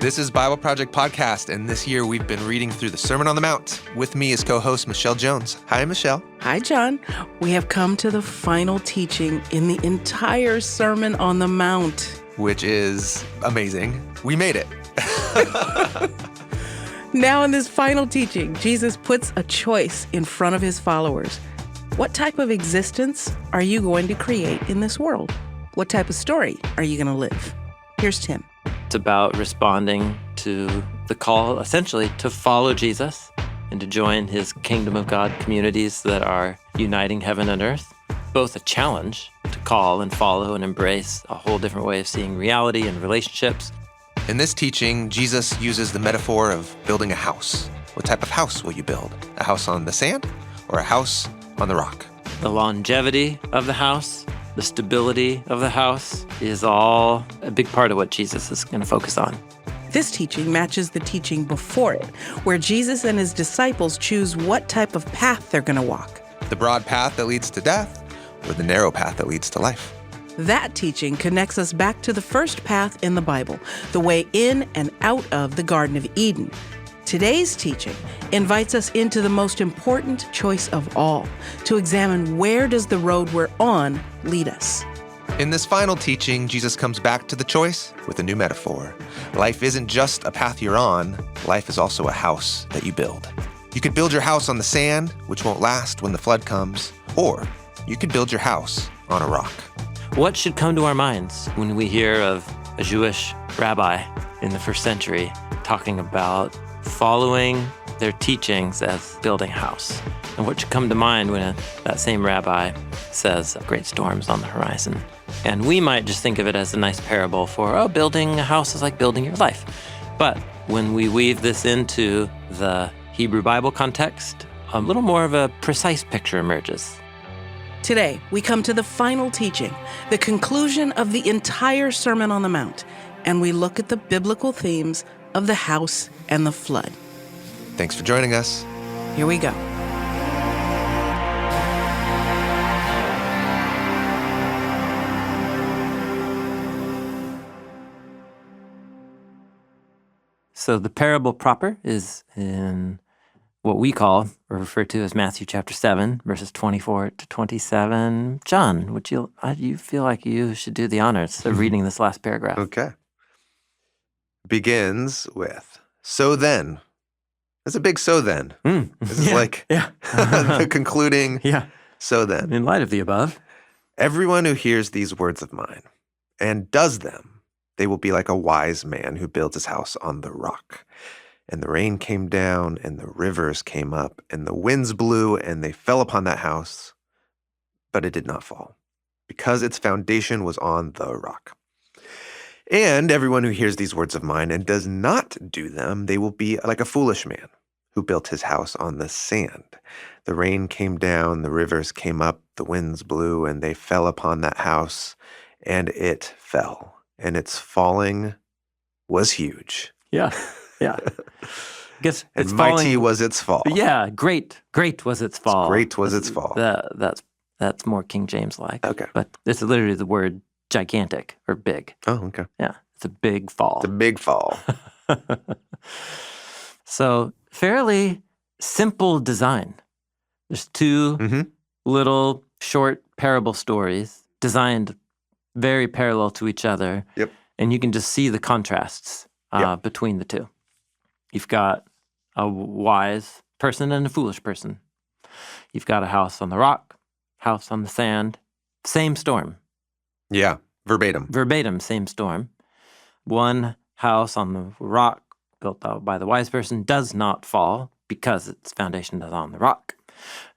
This is Bible Project Podcast, and this year we've been reading through the Sermon on the Mount. With me is co-host Michelle Jones. Hi, Michelle. Hi, John. We have come to the final teaching in the entire Sermon on the Mount. Which is amazing. We made it. Now in this final teaching, Jesus puts a choice in front of his followers. What type of existence are you going to create in this world? What type of story are you going to live? Here's Tim. It's about responding to the call, essentially, to follow Jesus and to join his kingdom of God communities that are uniting heaven and earth. Both a challenge to call and follow and embrace a whole different way of seeing reality and relationships. In this teaching, Jesus uses the metaphor of building a house. What type of house will you build? A house on the sand or a house on the rock? The longevity of the house, the stability of the house is all a big part of what Jesus is going to focus on. This teaching matches the teaching before it, where Jesus and his disciples choose what type of path they're going to walk. The broad path that leads to death or the narrow path that leads to life? That teaching connects us back to the first path in the Bible, the way in and out of the Garden of Eden. Today's teaching invites us into the most important choice of all, to examine where does the road we're on lead us. In this final teaching, Jesus comes back to the choice with a new metaphor. Life isn't just a path you're on, life is also a house that you build. You could build your house on the sand, which won't last when the flood comes, or you could build your house on a rock. What should come to our minds when we hear of a Jewish rabbi in the first century talking about following their teachings as building a house? And what should come to mind when that same rabbi says a great storm's on the horizon? And we might just think of it as a nice parable for, building a house is like building your life. But when we weave this into the Hebrew Bible context, a little more of a precise picture emerges. Today, we come to the final teaching, the conclusion of the entire Sermon on the Mount, and we look at the biblical themes of the house and the flood. Thanks for joining us. Here we go. So the parable proper is in what we call or refer to as Matthew chapter 7, verses 24 to 27. John, you feel like you should do the honors of reading this last paragraph. Okay. Begins with, so then. That's a big so then. This is the concluding, so then. In light of the above. Everyone who hears these words of mine and does them, they will be like a wise man who builds his house on the rock. And the rain came down, and the rivers came up, and the winds blew, and they fell upon that house. But it did not fall, because its foundation was on the rock. And everyone who hears these words of mine and does not do them, they will be like a foolish man who built his house on the sand. The rain came down, the rivers came up, the winds blew, and they fell upon that house, and it fell. And its falling was huge. Yeah. I guess and it's mighty falling. Was its fall. Yeah, great was its fall. Great was its fall. That's more King James like. Okay. But it's literally the word gigantic or big. Oh, okay. Yeah, it's a big fall. It's a big fall. So fairly simple design. There's two little short parable stories designed very parallel to each other. Yep. And you can just see the contrasts between the two. You've got a wise person and a foolish person. You've got a house on the rock, house on the sand, same storm. Yeah, verbatim. Verbatim, same storm. One house on the rock built out by the wise person does not fall because its foundation is on the rock.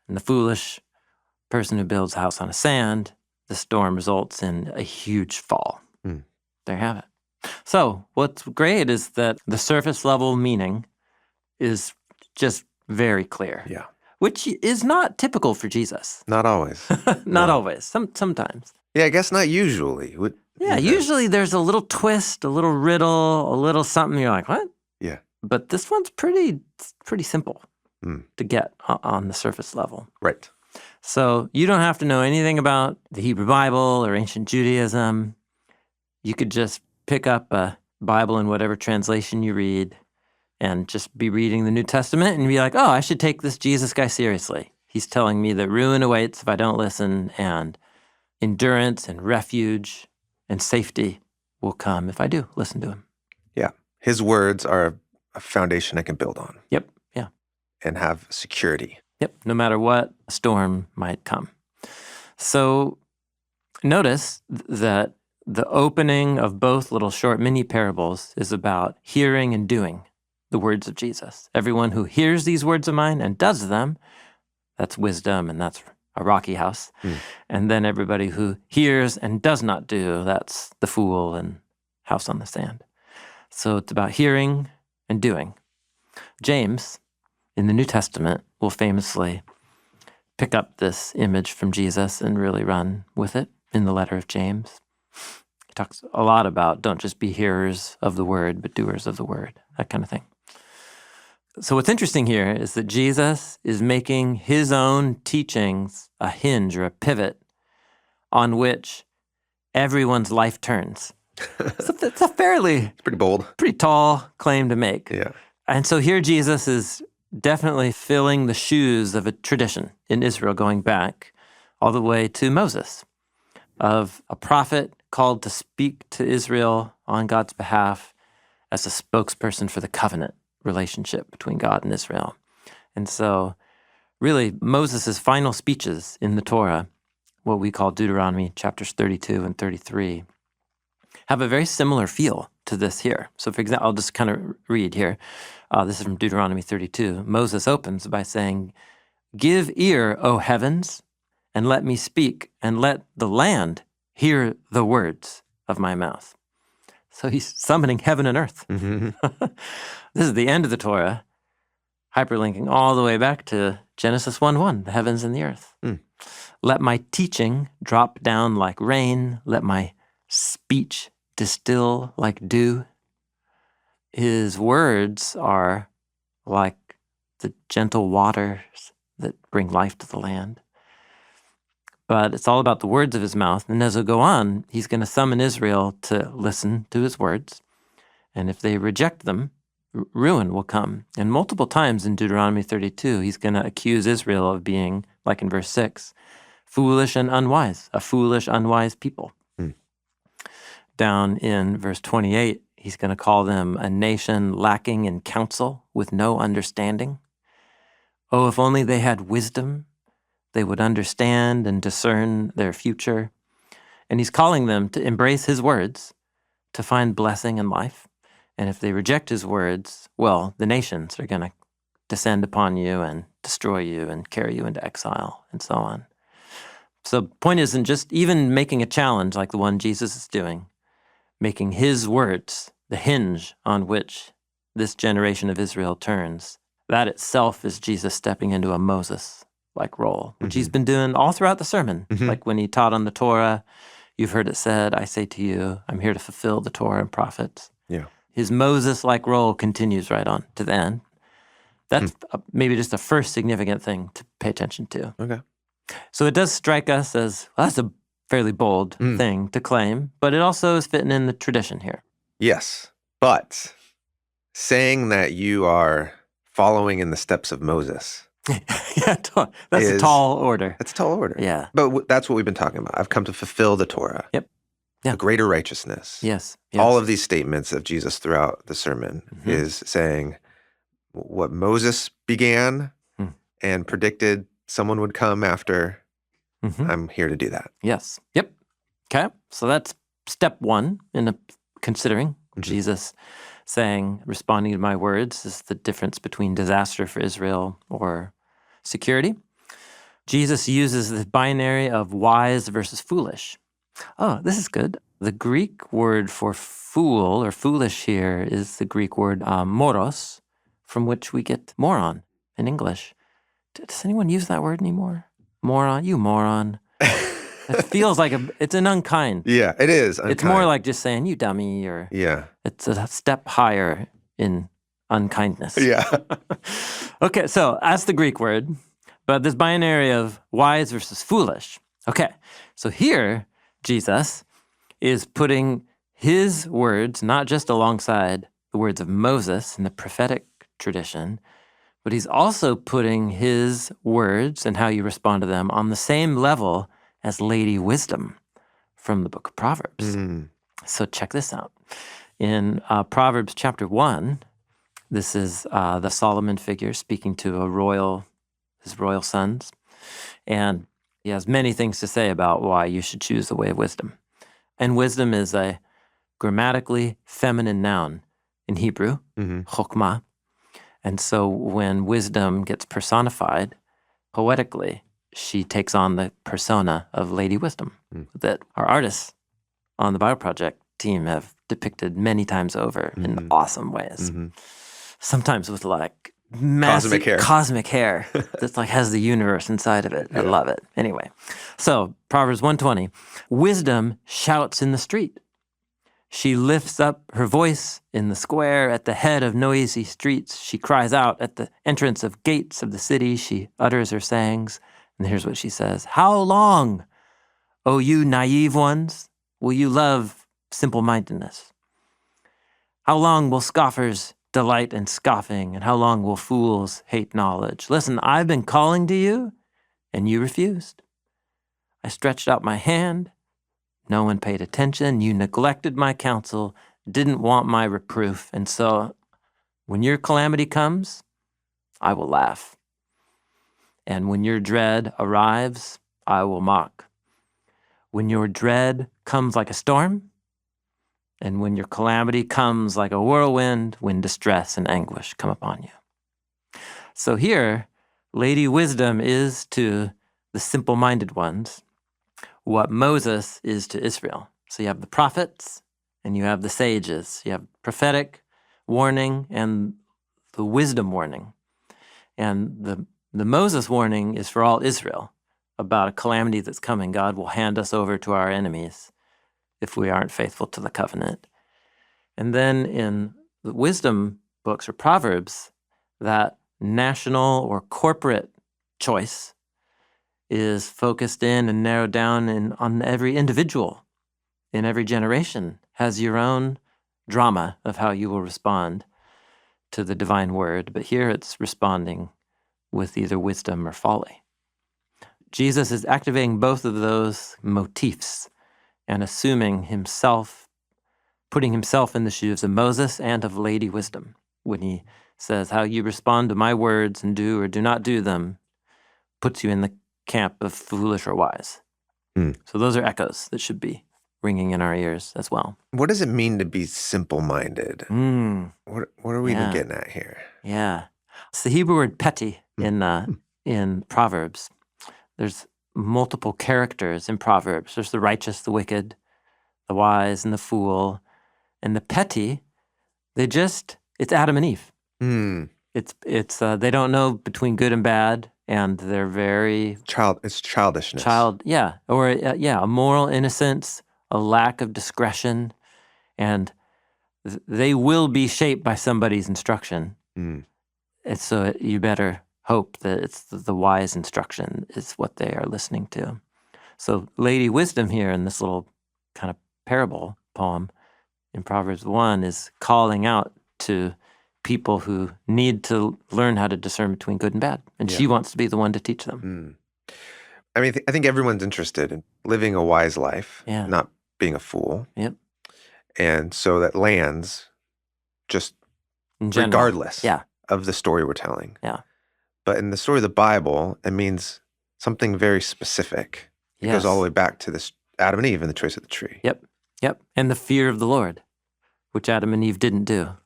And the foolish person who builds a house on a sand, the storm results in a huge fall. There you have it. So what's great is that the surface level meaning is just very clear. Yeah. Which is not typical for Jesus. Not always. Not always. Sometimes. Yeah, I guess not usually. Usually there's a little twist, a little riddle, a little something. You're like, what? Yeah. But this one's pretty simple to get on the surface level. Right. So you don't have to know anything about the Hebrew Bible or ancient Judaism. You could just pick up a Bible in whatever translation you read and just be reading the New Testament and be like, oh, I should take this Jesus guy seriously. He's telling me that ruin awaits if I don't listen, and endurance and refuge and safety will come if I do listen to him. Yeah. His words are a foundation I can build on. Yep. Yeah. And have security. Yep. No matter what storm might come. So notice that the opening of both little short mini parables is about hearing and doing the words of Jesus. Everyone who hears these words of mine and does them, that's wisdom, and that's a rocky house. And then everybody who hears and does not do, that's the fool and house on the sand. So it's about hearing and doing. James, in the New Testament, will famously pick up this image from Jesus and really run with it in the letter of James. He talks a lot about don't just be hearers of the word, but doers of the word, that kind of thing. So what's interesting here is that Jesus is making his own teachings a hinge or a pivot on which everyone's life turns. So it's a It's pretty bold. pretty tall claim to make. Yeah. And so here Jesus is definitely filling the shoes of a tradition in Israel going back all the way to Moses, of a prophet called to speak to Israel on God's behalf as a spokesperson for the covenant relationship between God and Israel. And so really Moses' final speeches in the Torah, what we call Deuteronomy chapters 32 and 33, have a very similar feel to this here. So for example, I'll just kind of read here. This is from Deuteronomy 32. Moses opens by saying, "Give ear, O heavens, and let me speak, and let the land hear the words of my mouth." So he's summoning heaven and earth. This is the end of the Torah, hyperlinking all the way back to Genesis 1:1, the heavens and the earth. Let my teaching drop down like rain. Let my speech distill like dew. His words are like the gentle waters that bring life to the land. But it's all about the words of his mouth. And as we go on, he's going to summon Israel to listen to his words. And if they reject them, ruin will come. And multiple times in Deuteronomy 32, he's going to accuse Israel of being, like in verse 6, foolish and unwise, a foolish, unwise people. Down in verse 28, he's going to call them a nation lacking in counsel with no understanding. Oh, if only they had wisdom, they would understand and discern their future. And he's calling them to embrace his words, to find blessing in life. And if they reject his words, well, the nations are going to descend upon you and destroy you and carry you into exile and so on. So the point isn't just even making a challenge like the one Jesus is doing, making his words the hinge on which this generation of Israel turns. That itself is Jesus stepping into a Moses-like role, which he's been doing all throughout the sermon. Like when he taught on the Torah, you've heard it said, I say to you, I'm here to fulfill the Torah and prophets. Yeah. His Moses-like role continues right on to the end. That's maybe just the first significant thing to pay attention to. Okay. So it does strike us as, well, that's a fairly bold thing to claim, but it also is fitting in the tradition here. Yes. But saying that you are following in the steps of Moses. Yeah, that's a tall order. That's a tall order. Yeah. But that's what we've been talking about. I've come to fulfill the Torah. Yep. Yeah. A greater righteousness. Yes. All of these statements of Jesus throughout the sermon is saying what Moses began and predicted someone would come after. I'm here to do that. Yes. Yep. Okay. So that's step one in considering Jesus saying, responding to my words is the difference between disaster for Israel or security. Jesus uses the binary of wise versus foolish. Oh, this is good. The Greek word for fool or foolish here is the Greek word moros, from which we get moron in English. Does anyone use that word anymore? Moron, you moron. It feels like it's an unkind. Yeah, it is unkind. It's more like just saying, you dummy, or it's a step higher in unkindness. Yeah. Okay, so that's the Greek word, but this binary of wise versus foolish. Okay, so here, Jesus is putting his words, not just alongside the words of Moses in the prophetic tradition, but he's also putting his words and how you respond to them on the same level as Lady Wisdom from the book of Proverbs. So check this out. In Proverbs chapter 1, this is the Solomon figure speaking to his royal sons. And he has many things to say about why you should choose the way of wisdom. And wisdom is a grammatically feminine noun in Hebrew, chokmah. And so when wisdom gets personified poetically, she takes on the persona of Lady Wisdom that our artists on the BibleProject team have depicted many times over in awesome ways. Sometimes with like massive cosmic hair that like has the universe inside of it. I love it. Anyway, so Proverbs 120, wisdom shouts in the street. She lifts up her voice in the square at the head of noisy streets. She cries out at the entrance of gates of the city. She utters her sayings. And here's what she says. How long, O you naive ones, will you love simple-mindedness? How long will scoffers delight in scoffing? And how long will fools hate knowledge? Listen, I've been calling to you, and you refused. I stretched out my hand. No one paid attention. You neglected my counsel, didn't want my reproof. And so when your calamity comes, I will laugh. And when your dread arrives, I will mock. When your dread comes like a storm, and when your calamity comes like a whirlwind, when distress and anguish come upon you. So here, Lady Wisdom is to the simple-minded ones what Moses is to Israel. So you have the prophets and you have the sages. You have prophetic warning and the wisdom warning. And the Moses warning is for all Israel about a calamity that's coming. God will hand us over to our enemies if we aren't faithful to the covenant. And then in the wisdom books or Proverbs, that national or corporate choice is focused in and narrowed down on every individual in every generation has your own drama of how you will respond to the divine word. But here it's responding with either wisdom or folly. Jesus is activating both of those motifs and assuming himself, putting himself in the shoes of Moses and of Lady Wisdom when he says, how you respond to my words and do or do not do them puts you in the camp of foolish or wise. So those are echoes that should be ringing in our ears as well. What does it mean to be simple-minded? What are we even getting at here? Yeah. It's the Hebrew word petty in Proverbs. There's multiple characters in Proverbs. There's the righteous, the wicked, the wise, and the fool. And the petty, it's Adam and Eve. It's they don't know between good and bad, and they're very It's childishness. A moral innocence, a lack of discretion, and they will be shaped by somebody's instruction. And so you better hope that it's the wise instruction is what they are listening to. So Lady Wisdom here in this little kind of parable poem in Proverbs 1 is calling out to people who need to learn how to discern between good and bad. And she wants to be the one to teach them. I mean, I think everyone's interested in living a wise life, not being a fool. Yep. And so that lands just regardless of the story we're telling. Yeah. But in the story of the Bible, it means something very specific. It goes all the way back to this Adam and Eve and the choice of the tree. Yep. And the fear of the Lord, which Adam and Eve didn't do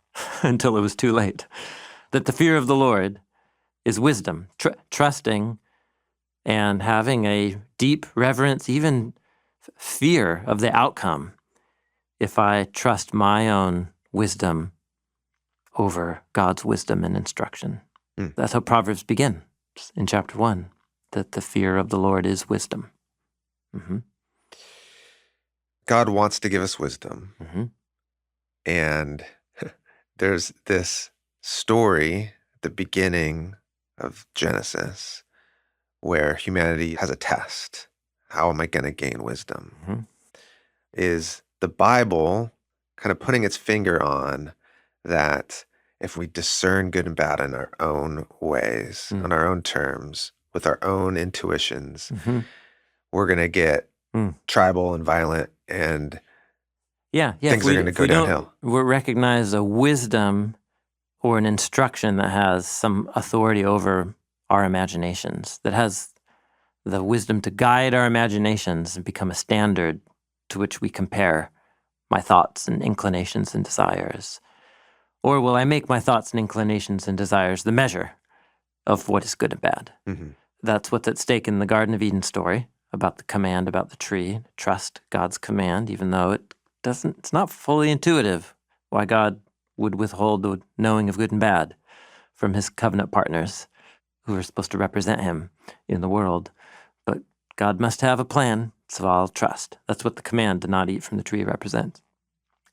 until it was too late. That the fear of the Lord is wisdom, trusting and having a deep reverence, even fear of the outcome if I trust my own wisdom over God's wisdom and instruction. That's how Proverbs begin in chapter 1, that the fear of the Lord is wisdom. God wants to give us wisdom. And there's this story at the beginning of Genesis where humanity has a test. How am I going to gain wisdom? Is the Bible kind of putting its finger on that if we discern good and bad in our own ways, on our own terms, with our own intuitions, we're going to get tribal and violent, and things are going to go downhill. We recognize a wisdom or an instruction that has some authority over our imaginations, that has the wisdom to guide our imaginations and become a standard to which we compare my thoughts and inclinations and desires. Or will I make my thoughts and inclinations and desires the measure of what is good and bad? That's what's at stake in the Garden of Eden story about the command about the tree. Trust God's command, even though it's not fully intuitive why God would withhold the knowing of good and bad from his covenant partners who are supposed to represent him in the world. But God must have a plan, so I'll trust. That's what the command to not eat from the tree represents.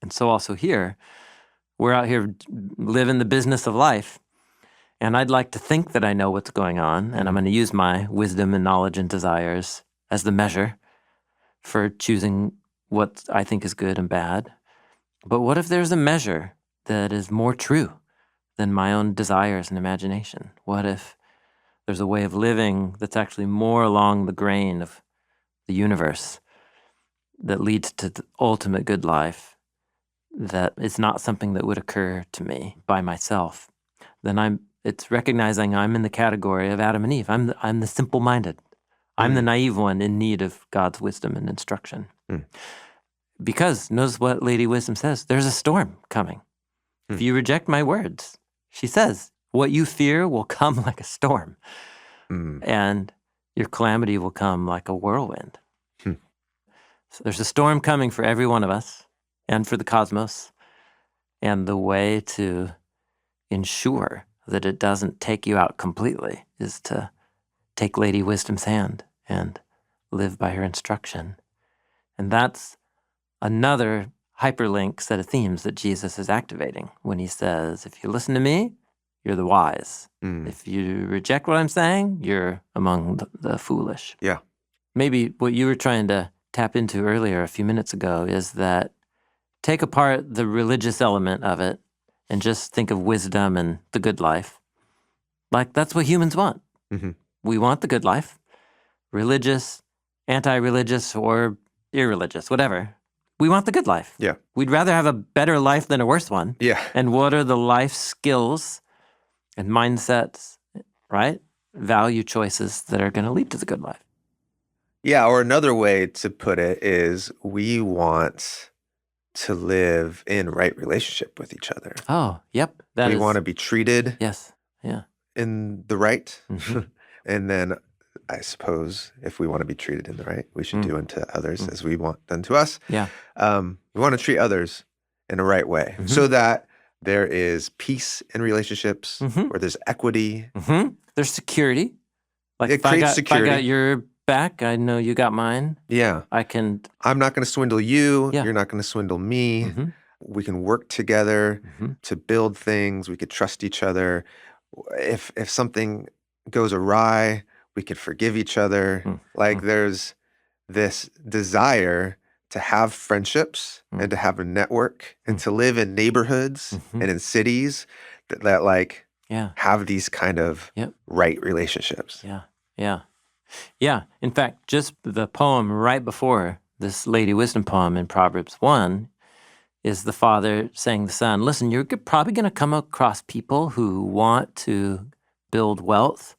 And so also here, we're out here living the business of life, and I'd like to think that I know what's going on, and I'm going to use my wisdom and knowledge and desires as the measure for choosing what I think is good and bad. But what if there's a measure that is more true than my own desires and imagination? What if there's a way of living that's actually more along the grain of the universe that leads to the ultimate good life, that is not something that would occur to me by myself? Then it's recognizing I'm in the category of Adam and Eve. I'm the simple-minded. I'm the naive one in need of God's wisdom and instruction. Because, notice what Lady Wisdom says, there's a storm coming. If you reject my words, she says, what you fear will come like a storm, and your calamity will come like a whirlwind. So there's a storm coming for every one of us and for the cosmos, and the way to ensure that it doesn't take you out completely is to take Lady Wisdom's hand and live by her instruction. And that's another hyperlink set of themes that Jesus is activating when he says, if you listen to me, you're the wise. If you reject what I'm saying, you're among the foolish. Yeah. Maybe what you were trying to tap into earlier a few minutes ago is that take apart the religious element of it and just think of wisdom and the good life. Like, that's what humans want. We want the good life. Religious, anti-religious, or irreligious, whatever. We want the good life. Yeah. We'd rather have a better life than a worse one. Yeah. And what are the life skills and mindsets, right? Value choices that are going to lead to the good life. Yeah, or another way to put it is we want to live in right relationship with each other. Oh, yep. We want to be treated in the right. And then I suppose if we want to be treated in the right, we should do unto others as we want done to us. Yeah. We want to treat others in a right way so that there is peace in relationships, where there's equity. There's security. Like it creates security. If I got your back, I know you got mine. Yeah. I'm not going to swindle you. Yeah. You're not going to swindle me. We can work together to build things. We could trust each other. If something goes awry, we could forgive each other. Like there's this desire to have friendships and to have a network and to live in neighborhoods and in cities that like have these kind of right relationships. Yeah. In fact, just the poem right before this Lady Wisdom poem in Proverbs 1 is the father saying to the son, listen, you're probably going to come across people who want to build wealth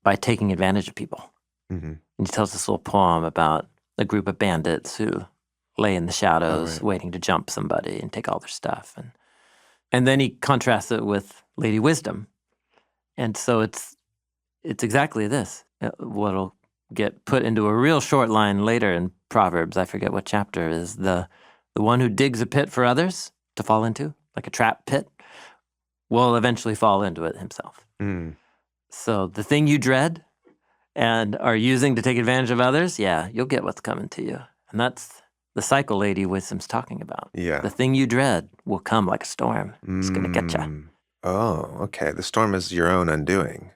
by taking advantage of people. And he tells this little poem about a group of bandits who lay in the shadows waiting to jump somebody and take all their stuff. And then he contrasts it with Lady Wisdom. And so it's exactly this. What'll get put into a real short line later in Proverbs, I forget what chapter, is the one who digs a pit for others to fall into, like a trap pit, will eventually fall into it himself. So the thing you dread and are using to take advantage of others, you'll get what's coming to you. And that's the cycle Lady Wisdom's talking about. Yeah. The thing you dread will come like a storm. It's going to get you. Oh, okay. The storm is your own undoing.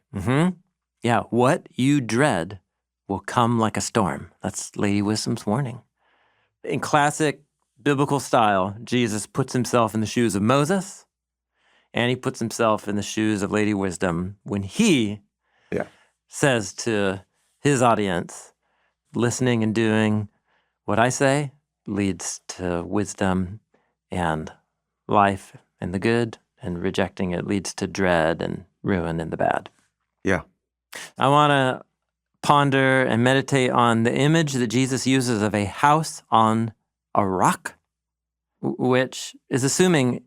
Yeah, what you dread will come like a storm. That's Lady Wisdom's warning. In classic biblical style, Jesus puts himself in the shoes of Moses, and he puts himself in the shoes of Lady Wisdom when he Yeah. says to his audience, listening and doing what I say leads to wisdom and life and the good, and rejecting it leads to dread and ruin and the bad. Yeah. I want to ponder and meditate on the image that Jesus uses of a house on a rock, which is assuming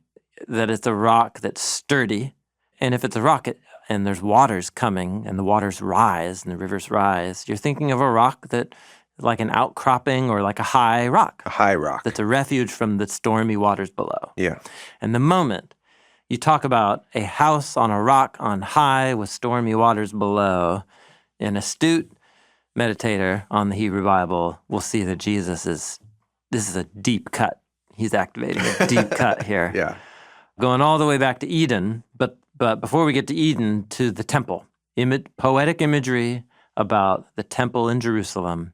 that it's a rock that's sturdy. And if it's a rock and there's waters coming and the waters rise and the rivers rise, you're thinking of a rock that like an outcropping or like a high rock. A high rock. That's a refuge from the stormy waters below. Yeah. And the moment you talk about a house on a rock on high with stormy waters below, an astute meditator on the Hebrew Bible will see that this is a deep cut. He's activating a deep cut here. Yeah. Going all the way back to Eden, but before we get to Eden, to the temple. Poetic imagery about the temple in Jerusalem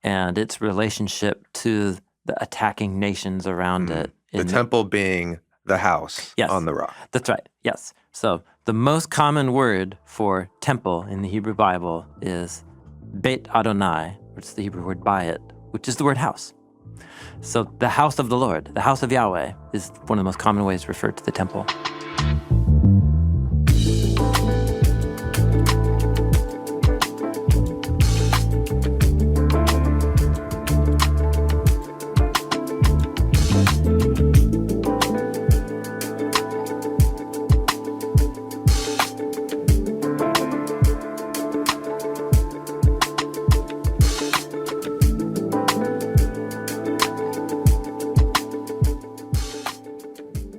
and its relationship to the attacking nations around it. The temple being the house Yes. on the rock. That's right, yes. So the most common word for temple in the Hebrew Bible is Beit Adonai, which is the Hebrew word bayit, which is the word house. So the house of the Lord, the house of Yahweh, is one of the most common ways to refer to the temple.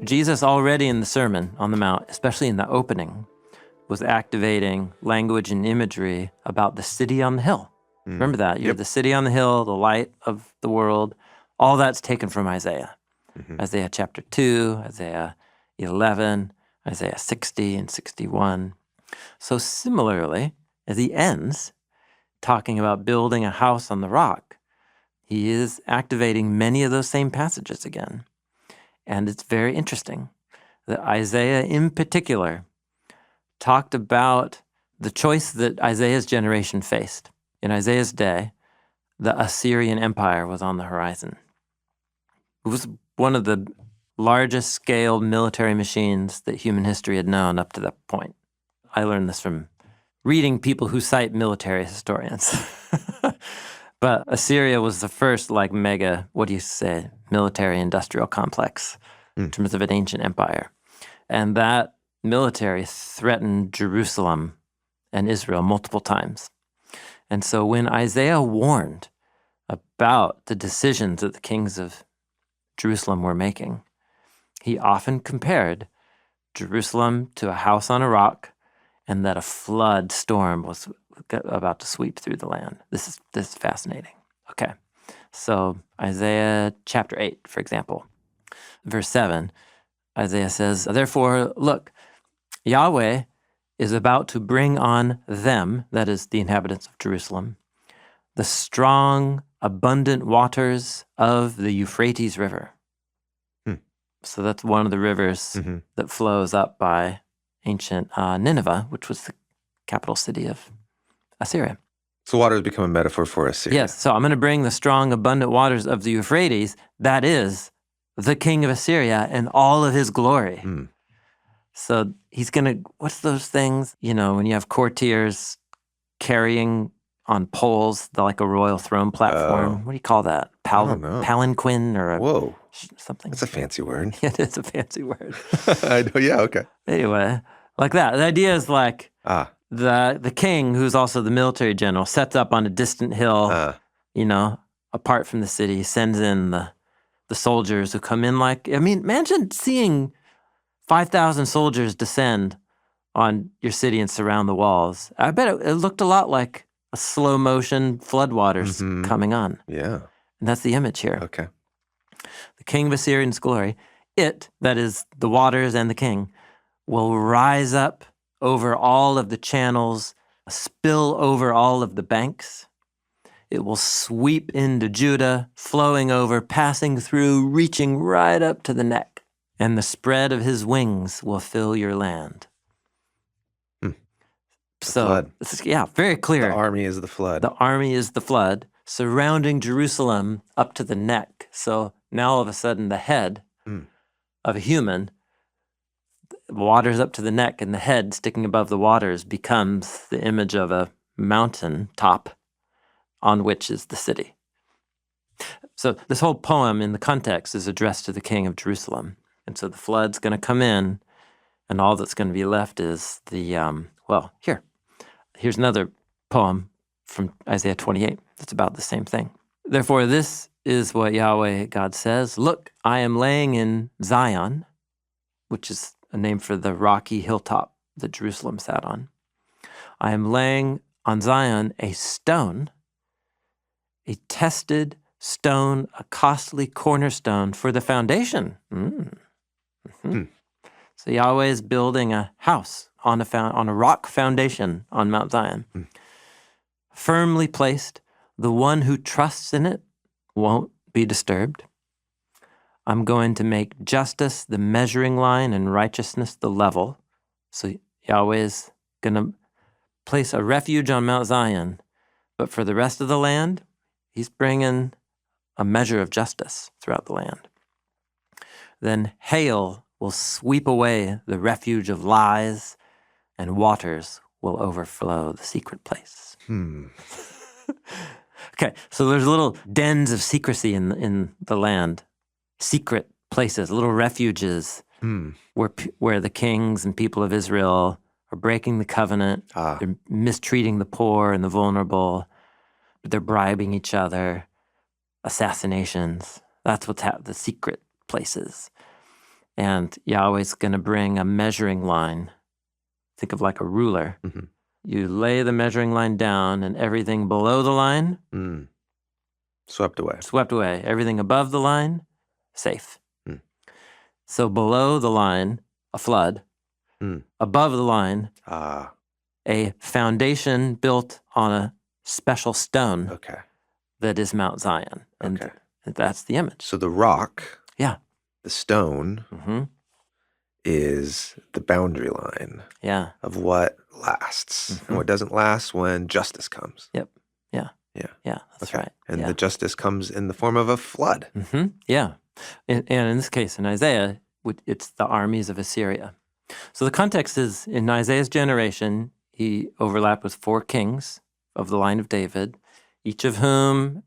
Jesus already in the Sermon on the Mount, especially in the opening, was activating language and imagery about the city on the hill. Remember that? You have the city on the hill, the light of the world. All that's taken from Isaiah. Isaiah chapter 2, Isaiah 11, Isaiah 60 and 61. So similarly, as he ends talking about building a house on the rock, he is activating many of those same passages again. And it's very interesting that Isaiah in particular talked about the choice that Isaiah's generation faced. In Isaiah's day, the Assyrian Empire was on the horizon. It was one of the largest scale military machines that human history had known up to that point. I learned this from reading people who cite military historians. But Assyria was the first mega, military industrial complex in terms of an ancient empire. And that military threatened Jerusalem and Israel multiple times. And so when Isaiah warned about the decisions that the kings of Jerusalem were making, he often compared Jerusalem to a house on a rock and that a flood storm was about to sweep through the land. This is fascinating. Okay, so Isaiah chapter 8, for example, verse 7, Isaiah says, "Therefore, look, Yahweh is about to bring on them," that is the inhabitants of Jerusalem, "the strong, abundant waters of the Euphrates River." So that's one of the rivers that flows up by ancient Nineveh, which was the capital city of Assyria. So water has become a metaphor for Assyria. Yes, so I'm going to bring the strong, abundant waters of the Euphrates. That is the king of Assyria and all of his glory. So he's going to, what's those things? You know, when you have courtiers carrying on poles, like a royal throne platform. What do you call that? I don't know. Palanquin or Whoa. something? That's a fancy word. It is a fancy word. I know. Yeah, okay. Anyway, like that. The idea is like Ah. the king, who's also the military general, sets up on a distant hill, apart from the city, sends in the soldiers who come in imagine seeing 5,000 soldiers descend on your city and surround the walls. I bet it looked a lot like a slow motion floodwaters coming on. Yeah. And that's the image here. Okay. The king of Assyrian's glory, that is the waters and the king, will rise up over all of the channels, spill over all of the banks, It will sweep into Judah, flowing over, passing through, reaching right up to the neck. And the spread of his wings will fill your land. Hmm. So, flood. Yeah, very clear. The army is the flood. The army is the flood, surrounding Jerusalem up to the neck. So now all of a sudden the head of a human, water's up to the neck, and the head sticking above the waters becomes the image of a mountain top on which is the city. So this whole poem in the context is addressed to the king of Jerusalem. And so the flood's going to come in, and all that's going to be left is here's another poem from Isaiah 28 that's about the same thing. Therefore, this is what Yahweh God says. Look, I am laying in Zion, which is a name for the rocky hilltop that Jerusalem sat on. I am laying on Zion a stone, a tested stone, a costly cornerstone for the foundation. So Yahweh is building a house on a rock foundation on Mount Zion. Firmly placed, the one who trusts in it won't be disturbed. I'm going to make justice the measuring line and righteousness the level. So Yahweh is going to place a refuge on Mount Zion, but for the rest of the land, he's bringing a measure of justice throughout the land. Then hail will sweep away the refuge of lies, and waters will overflow the secret place. Okay, so there's little dens of secrecy in the land, secret places, little refuges where the kings and people of Israel are breaking the covenant, they're mistreating the poor and the vulnerable, they're bribing each other, assassinations. That's what's the secret places. And Yahweh's going to bring a measuring line. Think of like a ruler. You lay the measuring line down, and everything below the line, swept away. Swept away. Everything above the line, safe. So below the line, a flood. Above the line, a foundation built on a special stone that is Mount Zion. And that's the image. So the rock, Yeah. the stone, is the boundary line Yeah. of what lasts and what doesn't last when justice comes. Yep. Yeah. Yeah. Yeah, that's right. And Yeah. the justice comes in the form of a flood. Yeah. And in this case, in Isaiah, it's the armies of Assyria. So the context is, in Isaiah's generation, he overlapped with 4 kings of the line of David, each of whom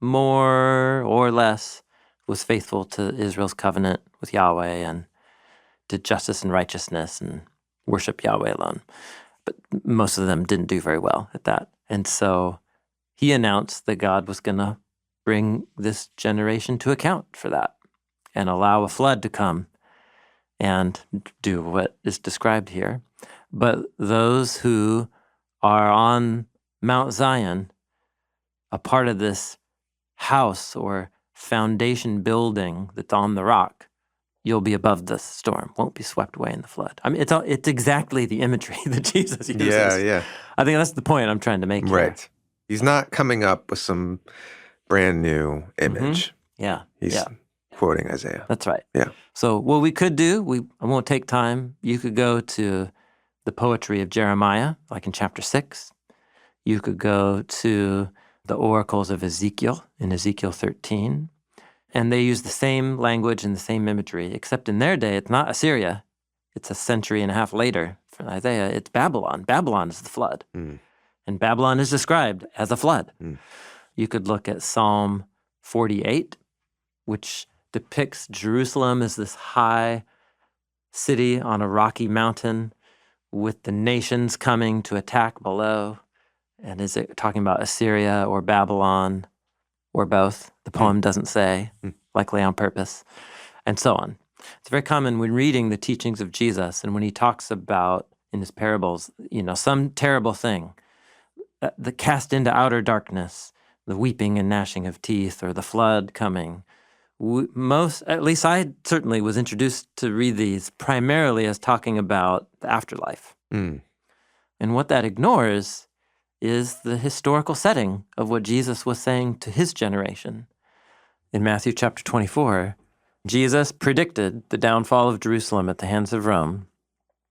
more or less was faithful to Israel's covenant with Yahweh and did justice and righteousness and worship Yahweh alone. But most of them didn't do very well at that. And so he announced that God was going to bring this generation to account for that and allow a flood to come and do what is described here. But those who are on Mount Zion, a part of this house or foundation building that's on the rock, you'll be above the storm, won't be swept away in the flood. I mean, it's exactly the imagery that Jesus uses. Yeah. I think that's the point I'm trying to make here. Right. He's not coming up with some brand new image. Yeah. He's quoting Isaiah. That's right. Yeah. So what we could do, I won't take time. You could go to the poetry of Jeremiah, like in chapter 6. You could go to the oracles of Ezekiel in Ezekiel 13. And they use the same language and the same imagery, except in their day, it's not Assyria. It's a century and a half later from Isaiah. It's Babylon. Babylon is the flood. And Babylon is described as a flood. You could look at Psalm 48, which depicts Jerusalem as this high city on a rocky mountain with the nations coming to attack below. And is it talking about Assyria or Babylon or both? The poem doesn't say, likely on purpose, and so on. It's very common when reading the teachings of Jesus and when he talks about, in his parables, some terrible thing, the cast into outer darkness, the weeping and gnashing of teeth, or the flood coming. At least I certainly was introduced to read these primarily as talking about the afterlife. And what that ignores is the historical setting of what Jesus was saying to his generation. In Matthew chapter 24, Jesus predicted the downfall of Jerusalem at the hands of Rome.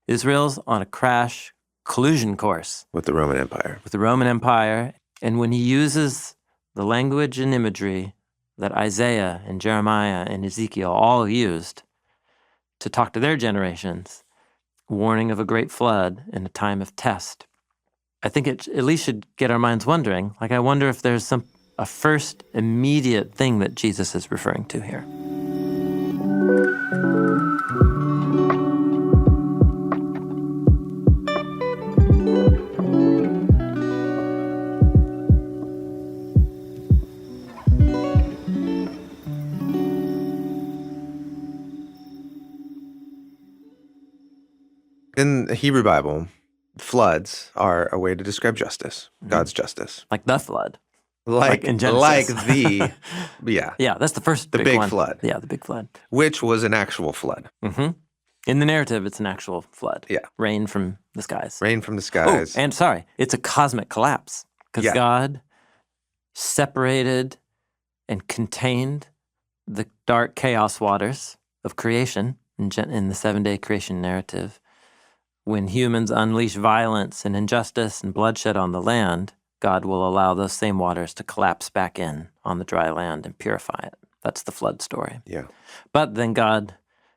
Israel's on a crash collusion course With the Roman Empire. with the Roman Empire. And when he uses the language and imagery that Isaiah and Jeremiah and Ezekiel all used to talk to their generations, warning of a great flood in a time of test, I think it at least should get our minds wondering. Like, I wonder if there's a first immediate thing that Jesus is referring to here. In the Hebrew Bible, floods are a way to describe justice, God's justice. Like the flood. Like in Genesis. like the, yeah, Yeah, that's the first the big big one. flood, Yeah, the big flood. which was an actual flood. Mm-hmm. In the narrative, it's an actual flood. Yeah. Rain from the skies. Rain from the skies. Oh, and sorry, it's a cosmic collapse because Yeah. God separated and contained the dark chaos waters of creation in the 7-day creation narrative. When humans unleash violence and injustice and bloodshed on the land, God will allow those same waters to collapse back in on the dry land and purify it. That's the flood story. Yeah. But then God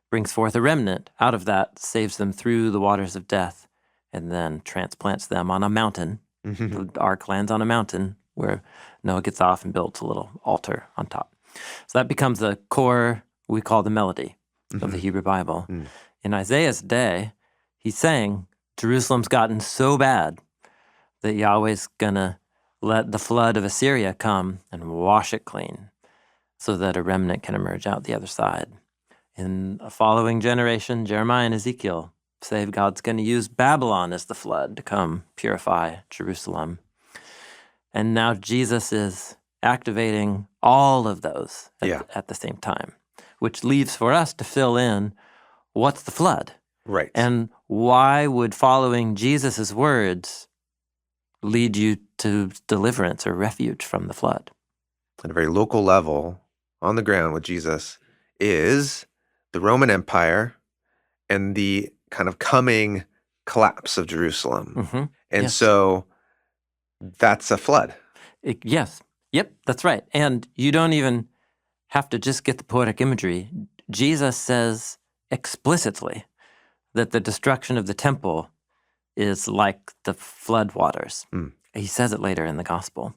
brings forth a remnant out of that, saves them through the waters of death, and then transplants them on a mountain. The ark lands on a mountain where Noah gets off and builds a little altar on top. So that becomes the core we call the melody of the Hebrew Bible. In Isaiah's day, he's saying Jerusalem's gotten so bad that Yahweh's going to let the flood of Assyria come and wash it clean so that a remnant can emerge out the other side. In a following generation, Jeremiah and Ezekiel say God's going to use Babylon as the flood to come purify Jerusalem. And now Jesus is activating all of those at the same time, which leaves for us to fill in what's the flood? Right. And why would following Jesus' words lead you to deliverance or refuge from the flood? At a very local level, on the ground with Jesus, is the Roman Empire and the kind of coming collapse of Jerusalem. Mm-hmm. And Yes. so that's a flood. Yes. Yep, that's right. And you don't even have to just get the poetic imagery. Jesus says explicitly that the destruction of the temple is like the flood waters. He says it later in the gospel.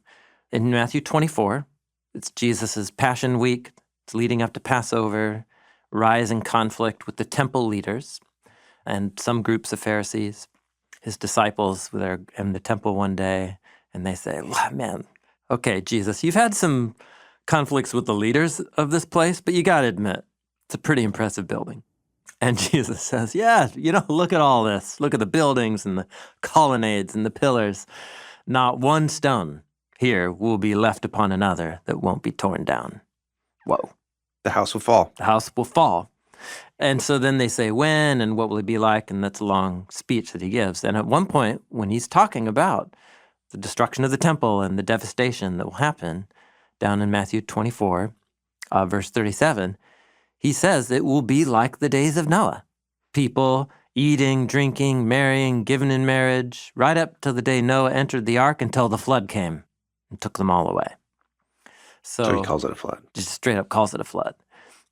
In Matthew 24, it's Jesus' Passion Week. It's leading up to Passover, rising conflict with the temple leaders and some groups of Pharisees. His disciples were in the temple one day, and they say, man, okay, Jesus, you've had some conflicts with the leaders of this place, but you got to admit, it's a pretty impressive building. And Jesus says, yeah, look at all this. Look at the buildings and the colonnades and the pillars. Not one stone here will be left upon another that won't be torn down. Whoa. The house will fall. The house will fall. And so then they say, when and what will it be like? And that's a long speech that he gives. And at one point, when he's talking about the destruction of the temple and the devastation that will happen, down in Matthew 24, verse 37, he says it will be like the days of Noah. People eating, drinking, marrying, given in marriage, right up to the day Noah entered the ark until the flood came and took them all away. So he calls it a flood. Just straight up calls it a flood.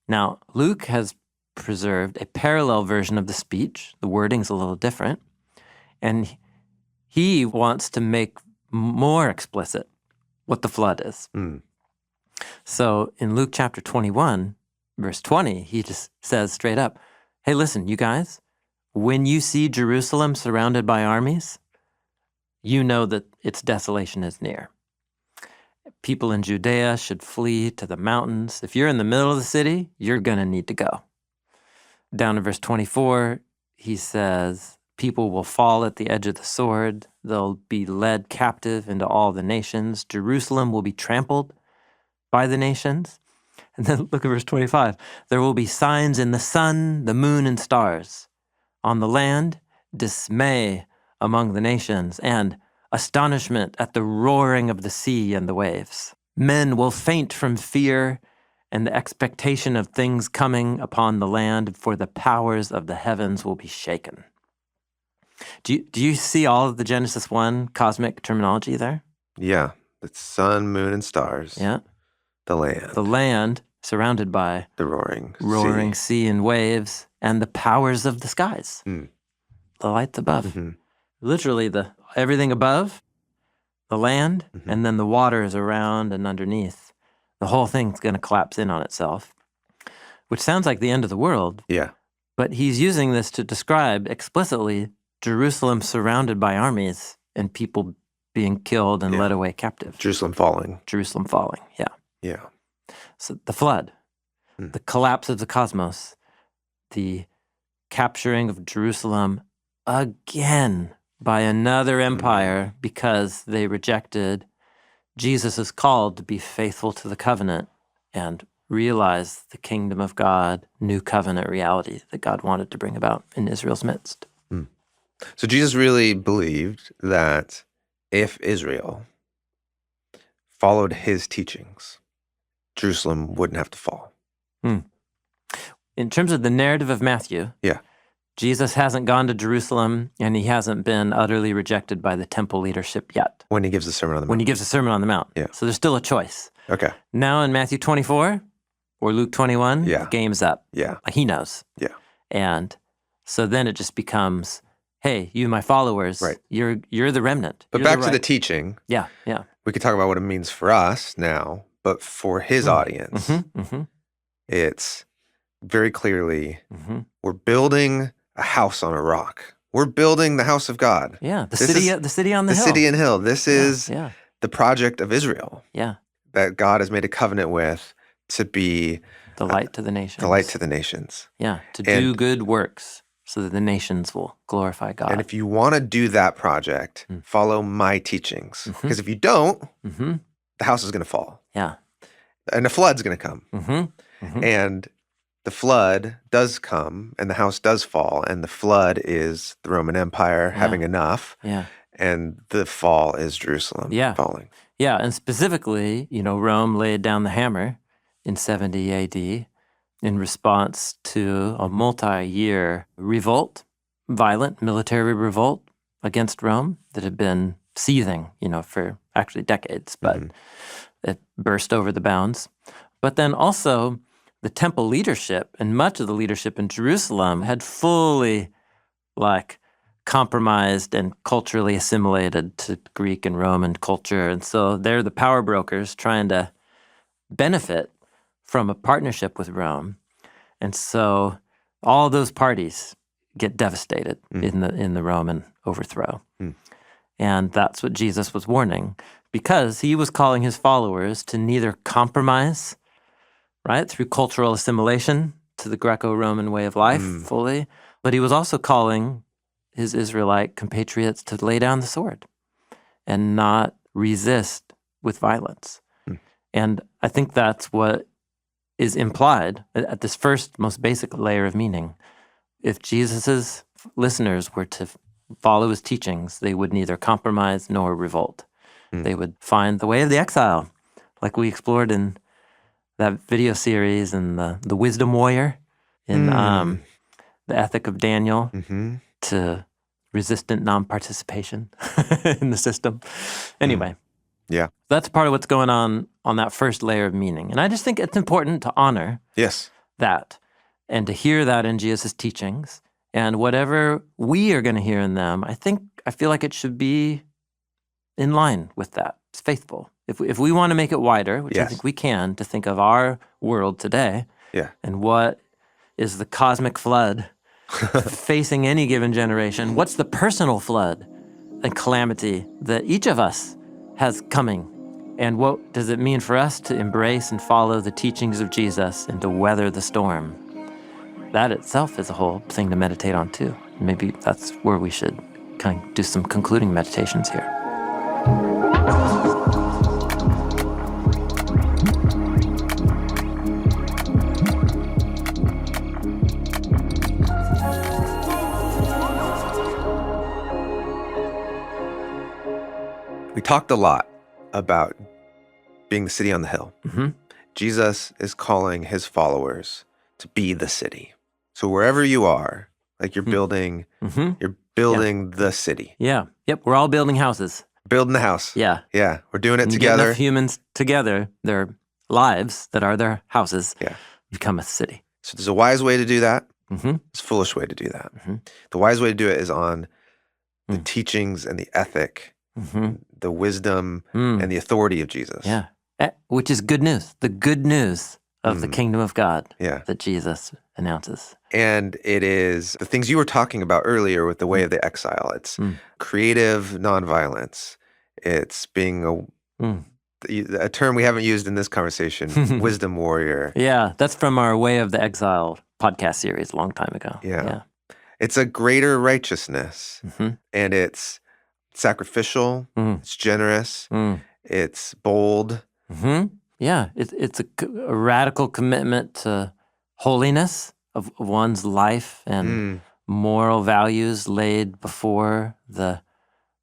Now, Luke has preserved a parallel version of the speech. The wording's a little different. And he wants to make more explicit what the flood is. So in Luke chapter 21, verse 20, he just says straight up, hey, listen, you guys, when you see Jerusalem surrounded by armies, you know that its desolation is near. People in Judea should flee to the mountains. If you're in the middle of the city, you're going to need to go. Down in verse 24, he says, people will fall at the edge of the sword. They'll be led captive into all the nations. Jerusalem will be trampled by the nations. And then look at verse 25. There will be signs in the sun, the moon, and stars. On the land, dismay among the nations, and astonishment at the roaring of the sea and the waves. Men will faint from fear and the expectation of things coming upon the land, for the powers of the heavens will be shaken. Do you see all of the Genesis 1 cosmic terminology there? Yeah. The sun, moon, and stars. Yeah. The land. The land surrounded by The roaring sea and waves, and the powers of the skies. Mm. The lights above. Mm-hmm. Literally everything above, the land, Mm-hmm. and then the waters around and underneath. The whole thing's going to collapse in on itself, which sounds like the end of the world. Yeah. But he's using this to describe explicitly Jerusalem surrounded by armies and people being killed and led away captive. Jerusalem falling. Jerusalem falling, yeah. Yeah. So the flood, the collapse of the cosmos, the capturing of Jerusalem again by another empire because they rejected Jesus' call to be faithful to the covenant and realize the kingdom of God, new covenant reality that God wanted to bring about in Israel's midst. So Jesus really believed that if Israel followed his teachings, Jerusalem wouldn't have to fall. In terms of the narrative of Matthew, Yeah. Jesus hasn't gone to Jerusalem and he hasn't been utterly rejected by the temple leadership yet. When he gives the Sermon on the Mount. When he gives a Sermon on the Mount. Yeah. So there's still a choice. Okay. Now in Matthew 24 or Luke 21, Yeah. the game's up. Yeah. He knows. Yeah. And so then it just becomes, hey, you my followers, Right. you're the remnant. But You're back to right. the teaching, Yeah. we could talk about what it means for us now, but for his audience, it's very clearly we're building a house on a rock. We're building the house of God. Yeah. The This city is on the hill. The city and hill. This is Yeah. the project of Israel Yeah. that God has made a covenant with to be The light to the nations. the light to the nations. Yeah. To And- do good works so that the nations will glorify God. And if you want to do that project, follow my teachings. Because if you don't, the house is going to fall. Yeah. And a flood's going to come. And the flood does come, and the house does fall, and the flood is the Roman Empire having enough, Yeah. and the fall is Jerusalem falling. Yeah, and specifically, Rome laid down the hammer in 70 AD in response to a multi-year revolt, violent military revolt against Rome that had been seething, for actually decades, but it burst over the bounds. But then also the temple leadership and much of the leadership in Jerusalem had fully compromised and culturally assimilated to Greek and Roman culture. And so they're the power brokers trying to benefit from a partnership with Rome. And so all those parties get devastated in the Roman overthrow. And that's what Jesus was warning, because he was calling his followers to neither compromise, right, through cultural assimilation to the Greco-Roman way of life fully, but he was also calling his Israelite compatriots to lay down the sword and not resist with violence. And I think that's what is implied at this first, most basic layer of meaning. If Jesus's listeners were to follow his teachings, they would neither compromise nor revolt. They would find the way of the exile, like we explored in that video series and the wisdom warrior in the ethic of Daniel to resistant non-participation in the system. Anyway. Yeah. That's part of what's going on that first layer of meaning. And I just think it's important to honor that and to hear that in Jesus' teachings. And whatever we are going to hear in them, I feel like it should be in line with that. It's faithful. If we want to make it wider, which I think we can, to think of our world today and what is the cosmic flood facing any given generation, what's the personal flood and calamity that each of us has coming, and what does it mean for us to embrace and follow the teachings of Jesus and to weather the storm? That itself is a whole thing to meditate on too. Maybe that's where we should kind of do some concluding meditations here. talked a lot about being the city on the hill. Mm-hmm. Jesus is calling his followers to be the city. So wherever you are, like you're building the city. Yeah. Yep. We're all building houses. Building the house. Yeah. Yeah. We're doing it When you get together. enough humans together, their lives that are their houses Yeah. become a city. So there's a wise way to do that. Mm-hmm. There's a foolish way to do that. Mm-hmm. The wise way to do it is on the teachings and the ethic, the wisdom and the authority of Jesus. Yeah. Which is good news. The good news of the kingdom of God that Jesus announces. And it is the things you were talking about earlier with the way of the exile. It's creative nonviolence. It's being a term we haven't used in this conversation, wisdom warrior. Yeah, that's from our Way of the Exile podcast series a long time ago. Yeah. It's a greater righteousness, and it's sacrificial, it's generous, it's bold. Yeah, it's a radical commitment to holiness of one's life and moral values laid before the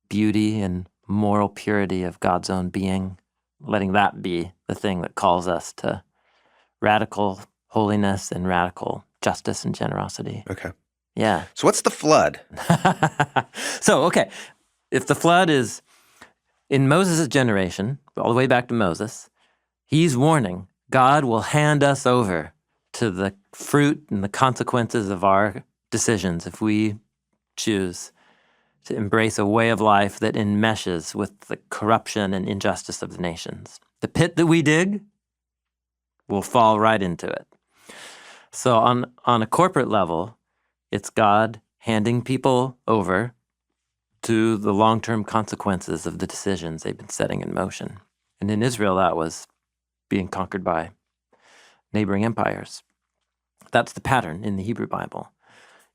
beauty and moral purity of God's own being, letting that be the thing that calls us to radical holiness and radical justice and generosity. Okay. Yeah. So what's the flood? So, okay, if the flood is in Moses' generation, all the way back to Moses, he's warning God will hand us over to the fruit and the consequences of our decisions if we choose to embrace a way of life that enmeshes with the corruption and injustice of the nations. The pit that we dig will fall right into it. So on a corporate level, it's God handing people over to the long-term consequences of the decisions they've been setting in motion. And in Israel, that was being conquered by neighboring empires. That's the pattern in the Hebrew Bible.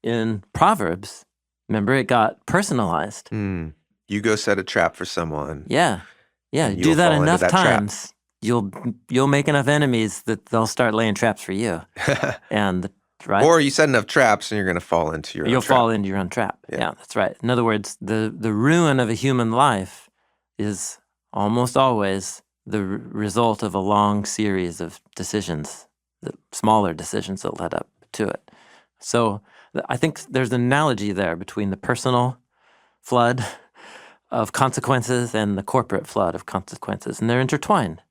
In Proverbs, remember, it got personalized. You go set a trap for someone. Yeah. and Do you'll that fall into enough that trap. times, you'll make enough enemies that they'll start laying traps for you. And right? Or you set enough traps and you're going to fall into your own You'll trap. fall into your own trap. Yeah, that's right. In other words, the ruin of a human life is almost always the result of a long series of decisions, the smaller decisions that led up to it. So I think there's an analogy there between the personal flood of consequences and the corporate flood of consequences, and they're intertwined.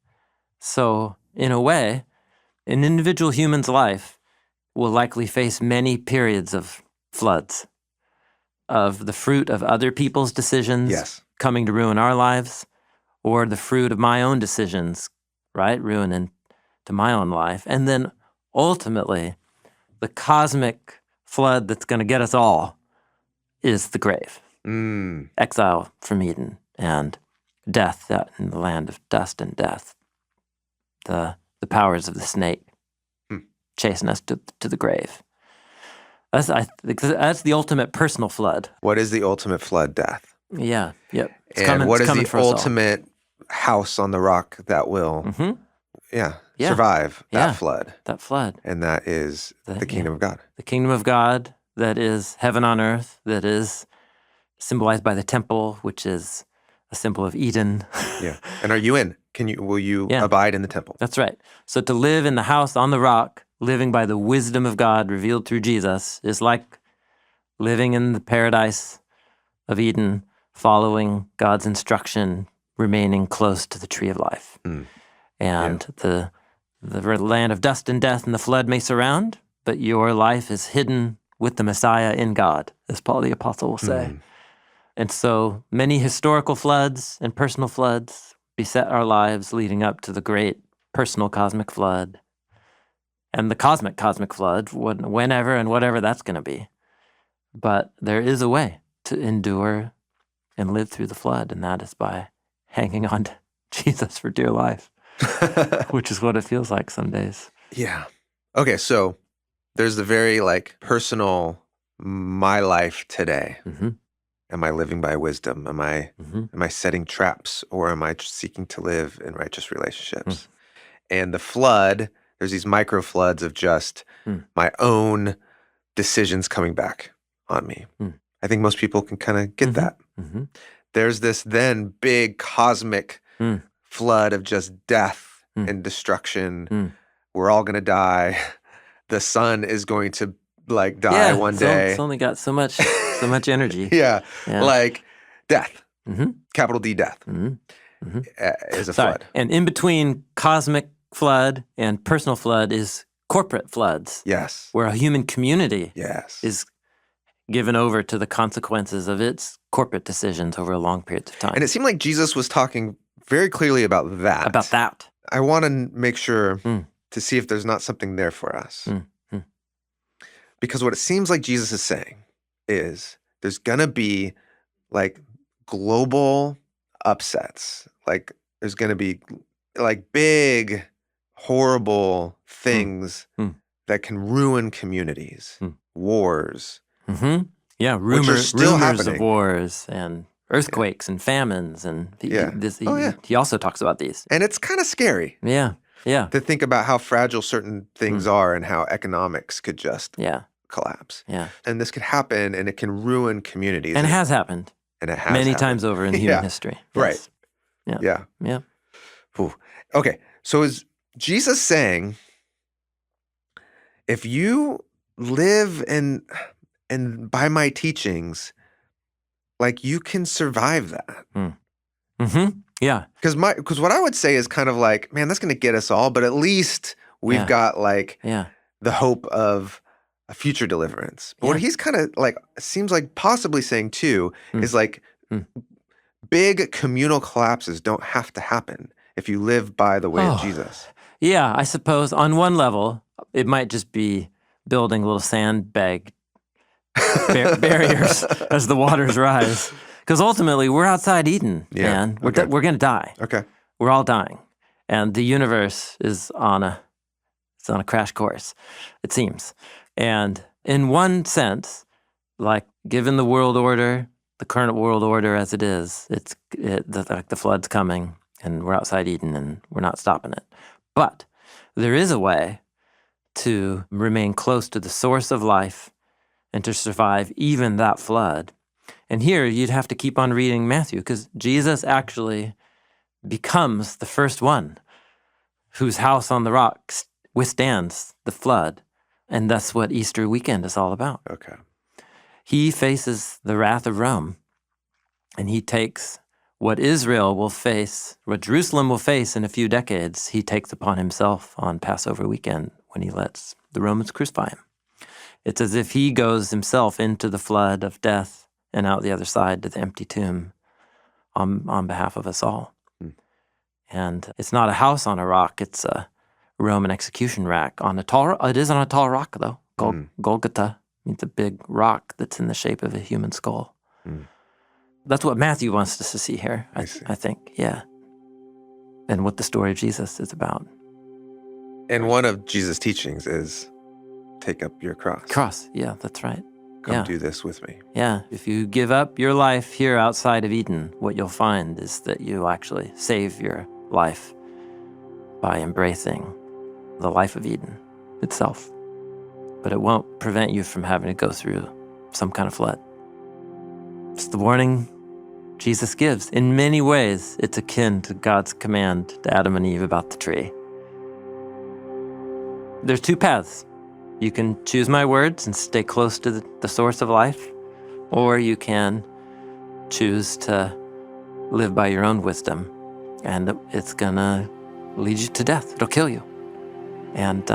So in a way, an individual human's life will likely face many periods of floods, of the fruit of other people's decisions coming to ruin our lives, or the fruit of my own decisions, right, ruining to my own life. And then ultimately, the cosmic flood that's going to get us all is the grave. Exile from Eden and death in the land of dust and death. The powers of the snake chasing us to the grave. That's the ultimate personal flood. What is the ultimate flood? Death. Yeah. Yep. And what is the ultimate house on the rock that will survive that flood? That flood. And that is the kingdom of God. The kingdom of God that is heaven on earth, that is symbolized by the temple, which is a symbol of Eden. And are you in? Will you abide in the temple? That's right. So to live in the house on the rock, living by the wisdom of God revealed through Jesus, is like living in the paradise of Eden, following God's instruction, remaining close to the tree of life. And the land of dust and death and the flood may surround, but your life is hidden with the Messiah in God, as Paul the Apostle will say. And so many historical floods and personal floods beset our lives leading up to the great personal cosmic flood and the cosmic flood, whenever and whatever that's going to be. But there is a way to endure and live through the flood, and that is by hanging on to Jesus for dear life, which is what it feels like some days. Yeah. Okay, so there's the very personal, my life today. Am I living by wisdom? Am I setting traps, or am I seeking to live in righteous relationships? And the flood, there's these micro floods of just my own decisions coming back on me. I think most people can kind of get that. there's this then big cosmic Mm. flood of just death and destruction. We're all going to die. The sun is going to like die one day. It's only got so much energy. Yeah. Yeah. Like death, Mm-hmm. capital D death, Mm-hmm. is a Sorry. flood. And in between cosmic flood and personal flood is corporate floods, Yes. where a human community Yes. is given over to the consequences of its corporate decisions over a long period of time. And it seemed like Jesus was talking very clearly about that. About that. I want to make sure Mm. to see if there's not something there for us. Mm. Because what it seems like Jesus is saying is there's going to be like global upsets. Like there's going to be like big, horrible things that can ruin communities, wars. Mm-hmm. Yeah, Which are still rumors of happening. wars and earthquakes and famines. And he also talks about these. And it's kind of scary Yeah. to think about how fragile certain things are and how economics could just Yeah. collapse. Yeah. And this could happen and it can ruin communities. And it has happened And it has many happened. times over in human history. Right. Yes. Yeah. Yeah. Ooh. Okay. So is Jesus saying if you live and by my teachings, like you can survive that? Mm-hmm. Yeah. Because what I would say is kind of like, man, that's going to get us all, but at least we've got like the hope of a future deliverance. But what he's kind of like, seems like possibly saying too, is like big communal collapses don't have to happen if you live by the way of Jesus. Yeah, I suppose on one level, it might just be building little sandbag barriers as the waters rise. Because ultimately, we're outside Eden, man. We're going to die. Okay. We're all dying. And the universe is on a crash course, it seems. And in one sense, like given the world order, the current world order as it is, the flood's coming and we're outside Eden and we're not stopping it. But there is a way to remain close to the source of life and to survive even that flood. And here you'd have to keep on reading Matthew because Jesus actually becomes the first one whose house on the rock withstands the flood. And that's what Easter weekend is all about. Okay. He faces the wrath of Rome, and he takes what Israel will face, what Jerusalem will face in a few decades, he takes upon himself on Passover weekend when he lets the Romans crucify him. It's as if he goes himself into the flood of death and out the other side to the empty tomb on behalf of us all. And it's not a house on a rock, it's a Roman execution rack on a tall. It is on a tall rock, though. Golgotha means a big rock that's in the shape of a human skull. That's what Matthew wants us to see here, I think. Yeah. And what the story of Jesus is about. And one of Jesus' teachings is take up your cross. Yeah, that's right. Come do this with me. Yeah. If you give up your life here outside of Eden, what you'll find is that you actually save your life by embracing the life of Eden itself. But it won't prevent you from having to go through some kind of flood. It's the warning Jesus gives. In many ways, it's akin to God's command to Adam and Eve about the tree. There's two paths. You can choose my words and stay close to the source of life, or you can choose to live by your own wisdom, and it's gonna lead you to death. It'll kill you. And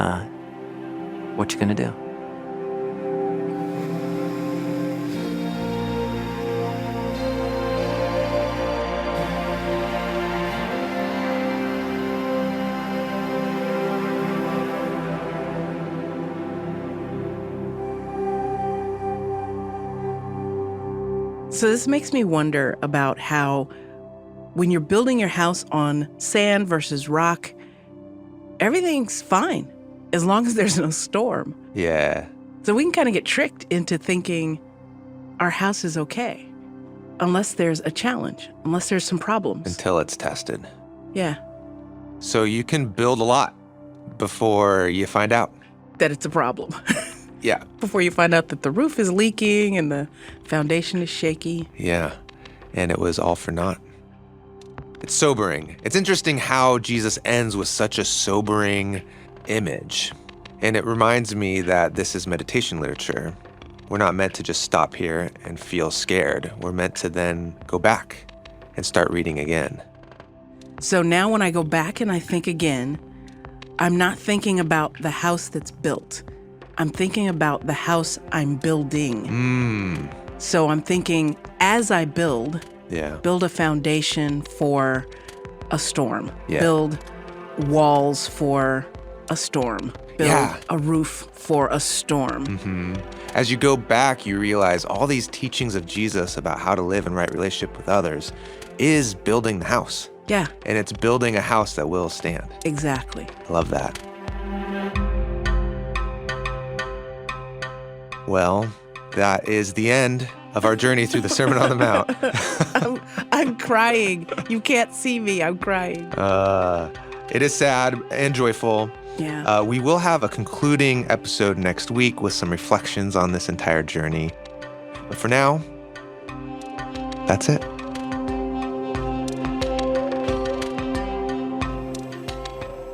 what you gonna do? So this makes me wonder about how when you're building your house on sand versus rock, everything's fine as long as there's no storm. Yeah. So we can kind of get tricked into thinking our house is okay unless there's a challenge, unless there's some problems. Until it's tested. Yeah. So you can build a lot before you find out that it's a problem. Yeah. Before you find out that the roof is leaking and the foundation is shaky. Yeah. and it was all for naught. It's sobering. It's interesting how Jesus ends with such a sobering image. And it reminds me that this is meditation literature. We're not meant to just stop here and feel scared. We're meant to then go back and start reading again. So now when I go back and I think again, I'm not thinking about the house that's built. I'm thinking about the house I'm building. So I'm thinking, as I build a foundation for a storm. Yeah. Build walls for a storm. Build a roof for a storm. As you go back, you realize all these teachings of Jesus about how to live in right relationship with others is building the house. Yeah. And it's building a house that will stand. Exactly. I love that. Well, that is the end of our journey through the Sermon on the Mount. I'm crying. You can't see me. I'm crying. It is sad and joyful. Yeah. We will have a concluding episode next week with some reflections on this entire journey. But for now, that's it.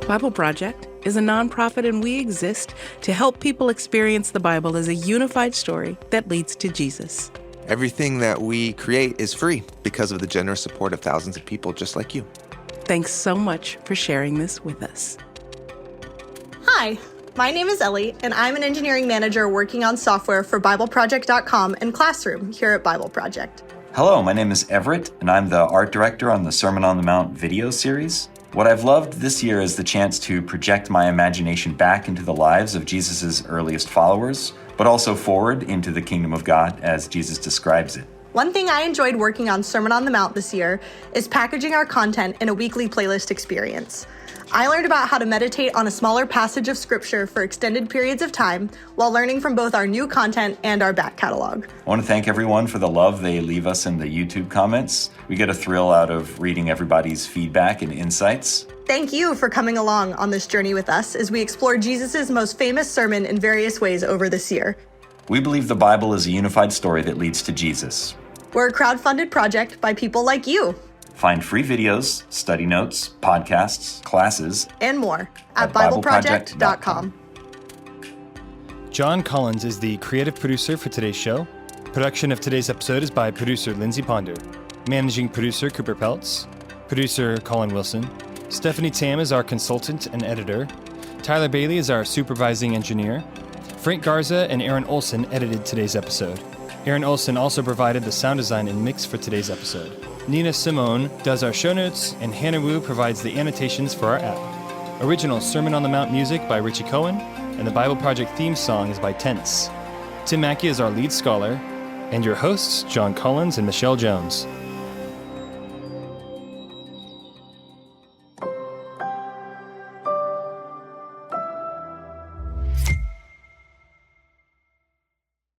Bible Project is a nonprofit, and we exist to help people experience the Bible as a unified story that leads to Jesus. Everything that we create is free because of the generous support of thousands of people just like you. Thanks so much for sharing this with us. Hi, my name is Ellie, and I'm an engineering manager working on software for BibleProject.com and Classroom here at Bible Project. Hello, my name is Everett, and I'm the art director on the Sermon on the Mount video series. What I've loved this year is the chance to project my imagination back into the lives of Jesus' earliest followers, but also forward into the kingdom of God as Jesus describes it. One thing I enjoyed working on Sermon on the Mount this year is packaging our content in a weekly playlist experience. I learned about how to meditate on a smaller passage of scripture for extended periods of time while learning from both our new content and our back catalog. I want to thank everyone for the love they leave us in the YouTube comments. We get a thrill out of reading everybody's feedback and insights. Thank you for coming along on this journey with us as we explore Jesus' most famous sermon in various ways over this year. We believe the Bible is a unified story that leads to Jesus. We're a crowd-funded project by people like you. Find free videos, study notes, podcasts, classes, and more at BibleProject.com. John Collins is the creative producer for today's show. Production of today's episode is by producer Lindsay Ponder, managing producer Cooper Peltz, producer Colin Wilson. Stephanie Tam is our consultant and editor. Tyler Bailey is our supervising engineer. Frank Garza and Aaron Olson edited today's episode. Aaron Olson also provided the sound design and mix for today's episode. Nina Simone does our show notes, and Hannah Wu provides the annotations for our app. Original Sermon on the Mount music by Richie Cohen, and the Bible Project theme song is by Tense. Tim Mackey is our lead scholar, and your hosts, John Collins and Michelle Jones.